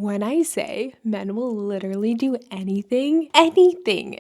When I say men will literally do anything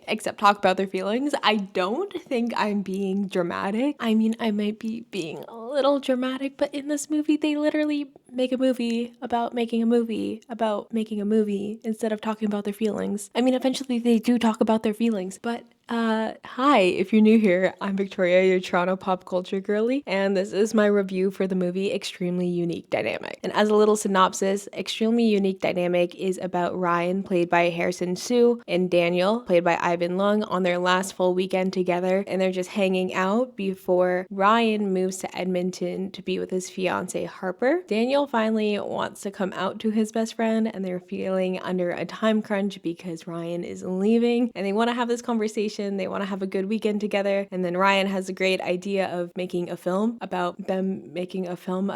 except talk about their feelings, I don't think I'm being dramatic. I mean, I might be being a little dramatic, but in this movie, they literally make a movie about making a movie about making a movie instead of talking about their feelings. I mean, eventually they do talk about their feelings, but hi, if you're new here, I'm Victoria, your Toronto pop culture girly, and this is my review for the movie Extremely Unique Dynamic. And as a little synopsis, Extremely Unique Dynamic is about Ryan, played by Harrison Sue, and Daniel, played by Ivan Leung, on their last full weekend together, and they're just hanging out before Ryan moves to Edmonton to be with his fiancé Harper. Daniel finally wants to come out to his best friend, and they're feeling under a time crunch because Ryan is leaving, and they want to have this conversation. They want to have a good weekend together, and then Ryan has a great idea of making a film about them making a film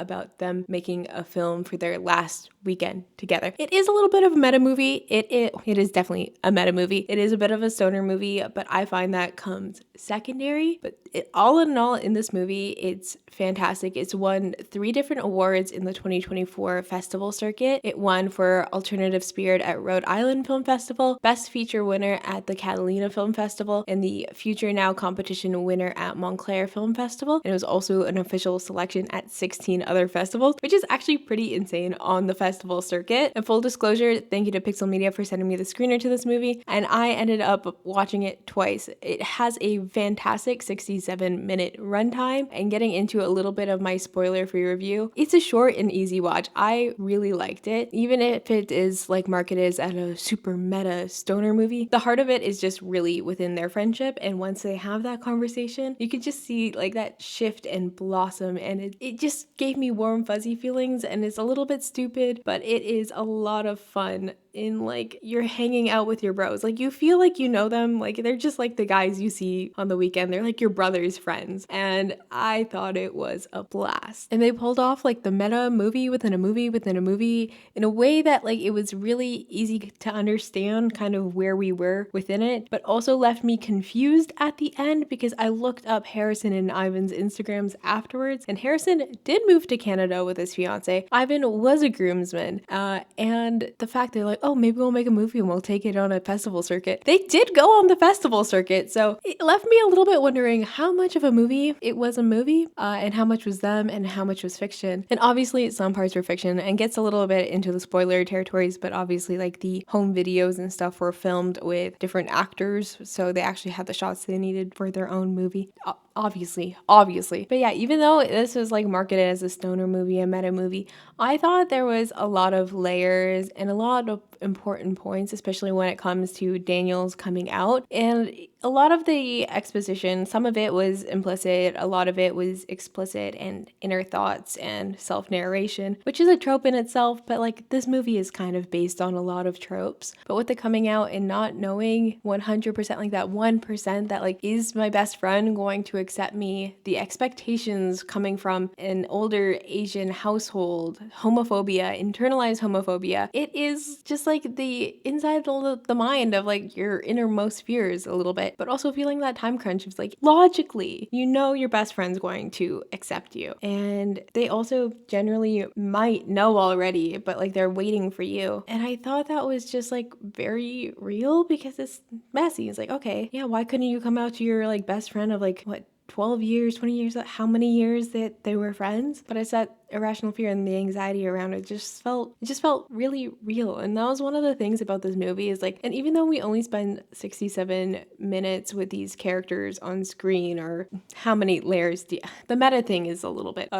for their last weekend together. It is a little bit of a meta movie. It is definitely a meta movie. It is a bit of a stoner movie, but I find that comes secondary. But all in all, in this movie, it's fantastic. It's won 3 different awards in the 2024 festival circuit. It won for Alternative Spirit at Rhode Island Film Festival, Best Feature winner at the Catalina Film Festival, and the Future Now competition winner at Montclair Film Festival. And it was also an official selection at 16 other festivals, which is actually pretty insane on the festival circuit. And full disclosure, thank you to Pixel Media for sending me the screener to this movie, and I ended up watching it twice. It has a fantastic 67-minute runtime, and getting into a little bit of my spoiler-free review, it's a short and easy watch. I really liked it. Even if it is like marketed as a super meta stoner movie, the heart of it is just really within their friendship, and once they have that conversation, you could just see like that shift and blossom, and it just gave me warm fuzzy feelings, and it's a little bit stupid, but it is a lot of fun. In like, you're hanging out with your bros, like you feel like you know them, like they're just like the guys you see on the weekend. They're like your brother's friends, and I thought it was a blast. And they pulled off like the meta movie within a movie within a movie in a way that like it was really easy to understand kind of where we were within it, but also left me confused at the end because I looked up Harrison and Ivan's Instagrams afterwards, and Harrison did move to Canada with his fiance. Ivan was a groomsman, and the fact they're like, oh, maybe we'll make a movie and we'll take it on a festival circuit. They did go on the festival circuit, so it left me a little bit wondering how much of a movie it was a movie, and how much was them and how much was fiction. And obviously some parts were fiction and gets a little bit into the spoiler territories, but obviously like the home videos and stuff were filmed with different actors, so they actually had the shots they needed for their own movie. Obviously. But yeah, even though this was like marketed as a stoner movie, a meta movie, I thought there was a lot of layers and a lot of important points, especially when it comes to Daniel's coming out. And a lot of the exposition, some of it was implicit, a lot of it was explicit and inner thoughts and self-narration, which is a trope in itself, but like this movie is kind of based on a lot of tropes. But with the coming out and not knowing 100%, like that 1% that like, is my best friend going to accept me, the expectations coming from an older Asian household, homophobia, internalized homophobia, it is just like the inside of the mind of like your innermost fears a little bit, but also feeling that time crunch of like, logically, you know your best friend's going to accept you. And they also generally might know already, but like they're waiting for you. And I thought that was just like very real because it's messy. It's like, okay, yeah, why couldn't you come out to your like best friend of like, what, 12 years, 20 years, how many years that they were friends? But it's that irrational fear and the anxiety around it just felt really real. And that was one of the things about this movie is like, and even though we only spend 67 minutes with these characters on screen, or how many layers the meta thing is a little bit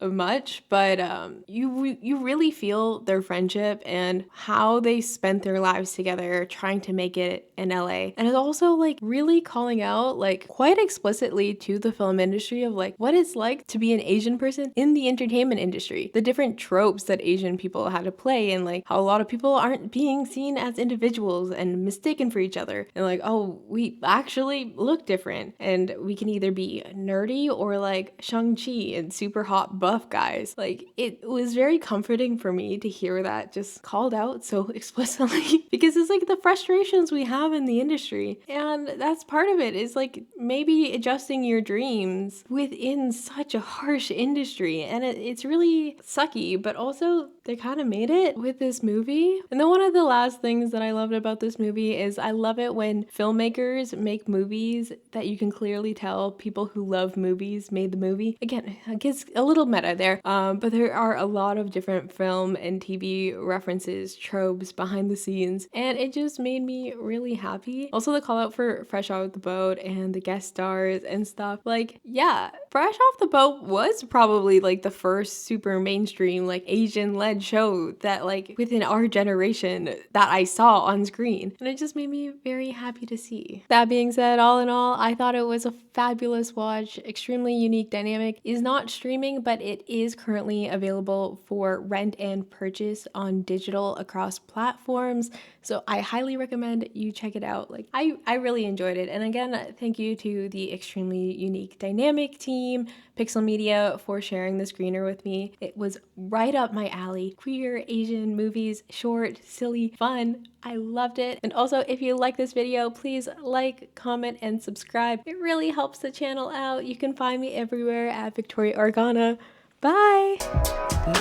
much, but you really feel their friendship and how they spent their lives together trying to make it in LA. And it's also like really calling out like quite explicitly to the film industry of like what it's like to be an Asian person in the entertainment industry, the different tropes that Asian people had to play, and like how a lot of people aren't being seen as individuals and mistaken for each other, and like, oh, we actually look different, and we can either be nerdy or like Shang-Chi and super hot buff guys. Like, it was very comforting for me to hear that just called out so explicitly because it's like the frustrations we have in the industry, and that's part of it, is like maybe adjusting your dreams within such a harsh industry. And it's really sucky, but also they kind of made it with this movie. And then one of the last things that I loved about this movie is I love it when filmmakers make movies that you can clearly tell people who love movies made the movie. Again, it gets a little meta there, but there are a lot of different film and TV references, tropes behind the scenes, and it just made me really happy. Also, the call out for Fresh Out of the Boat and the guest stars and stuff. Like, yeah, Fresh Off the Boat was probably like the first super mainstream, like Asian-led show that like within our generation that I saw on screen. And it just made me very happy to see. That being said, all in all, I thought it was a fabulous watch, extremely unique dynamic. Is not streaming, but it is currently available for rent and purchase on digital across platforms. So I highly recommend you check it out. Like I really enjoyed it. And again, thank you to the extremely unique dynamic team, Pixel Media, for sharing the screener with me. It was right up my alley. Queer Asian movies, short, silly, fun. I loved it. And also, if you like this video, please like, comment, and subscribe. It really helps the channel out. You can find me everywhere at Victoria Organa. Bye!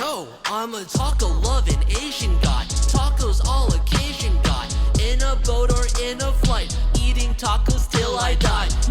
No, I'm a taco-loving Asian guy. Tacos all occasion guy. In a boat or in a flight, eating tacos